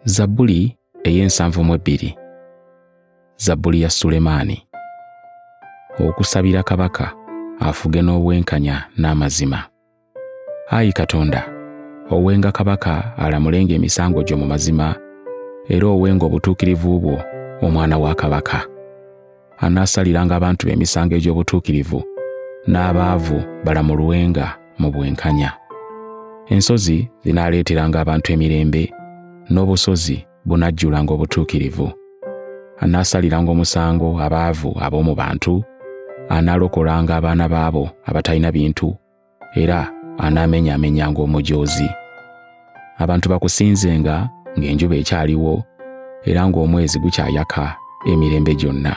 Zabbuli ey'ensanvu Zabbuli ya Sulemaani. Okusabira kabaka afuge n'obwenkanya n'amazima. Ayi Katonda, owenga kabaka alamulenga emisango gyo mu mazima, era owenga obutuukirivu bwo omwana wa kabaka. Anaasaliranga abantu be emisango egy'obutuukirivu, n'abaavu balamulwenga mu bwenkanya. Ensozi zinaaleeteranga abantu emirembe, n'obusozi bunajjulanga obutuukirivu. Anaasaliranga omusango abaavu ab'omu bantu, anaalokolanga abaana baabo abatalina bintu, era anaamenyaamenyanga omujoozi. Abantu bakusinzenga ng'enjuba ekyaliwo, era ng'omwezi gukyayaka emirembe gyonna.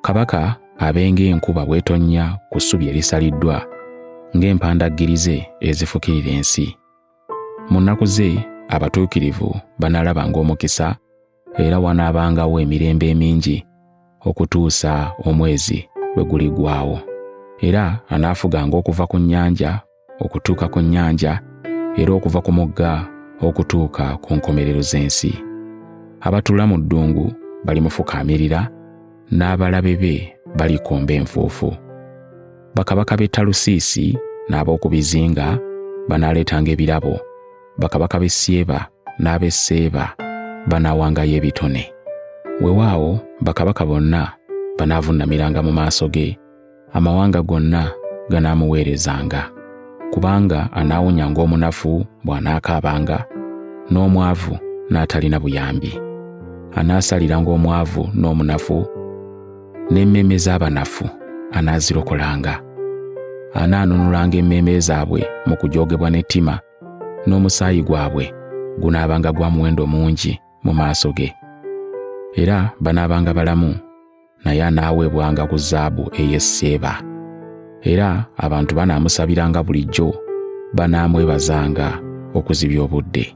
Kabaka abenga enkuba bw'etonnya ku ssubi erisaliddwa, ng'empandaggirize ezifukirira ensi. Mu nnaku ze abatuukirivu banaalabanga omukisa, era wanaabangawo emirembe emingi okutuusa omwezi lwe guliggwaawo. Era anaafuganga okuva ku nnyanja okutuuka ku nnyanja, era okuva ku mugga okutuuka ku nkomerero z'ensi. Abatuula mu ddungu balimufukaamirira, n'abalabe be balikomba enfuufu. Bakabaka b'e Talusiisi n'ab'oku bizinga banaaleetanga ebirabo. Bakabaka b'e Syeba n'ab'e Seeba banaawangayo ebitone. Weewaawo bakabaka bonna banaavuunamiranga mu maaso ge, amawanga gonna ganaamuweerezanga. Kubanga anaawunyanga omunafu bw'anaakaabanga, n'omwavu n'atalina buyambi. Anaasaliranga omwavu n'omunafu, n'emmeeme z'abanafu anaazirokolanga. Anaanunulanga emmeeme zaabwe mu kujoogebwa n'ettima, n'omusaayi gwabwe gunaabanga gwa muwendo mungi mu maaso ge. Era banaabanga balamu, naye anaaweebwanga ku zaabu ey'e Seeba. Era abantu banaamusabiranga bulijjo, banaamwebazanga okuzibya obudde.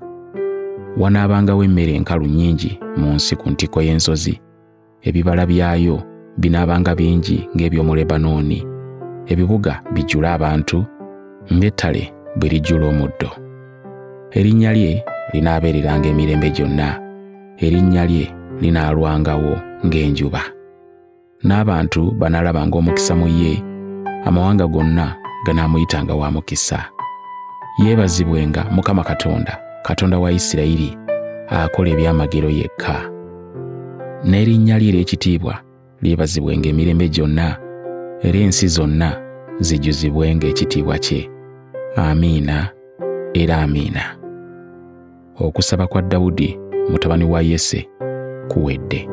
Wanaabangawo emmere enkalu nnyingi mu nsi ku ntikko y'ensozi. Ebibala byayo binaabanga bingi ng'eby'omu Lebanooni. Ebibuga bijjule abantu ng'ettale bwe lijjula omuddo. Erinnya lye linaabeereranga emirembe gyonna. Erinnya lye linaalwangawo ng'enjuba. N'abantu banaalabanga omukisa mu ye, amawanga gonna ganaamuyitanga wa mukisa. Yeebazibwenga Mukama Katonda, Katonda wa Isirayiri, akola ebyamagero yekka. N'erinnya lye ery'ekitiibwa lyebazibwenga emirembe gyonna, era ensi zonna zijjuzibwenga ekitiibwa kye. Amiina era amiina. Okusaba kwa Dawudi mutabani wa Yese kuwedde.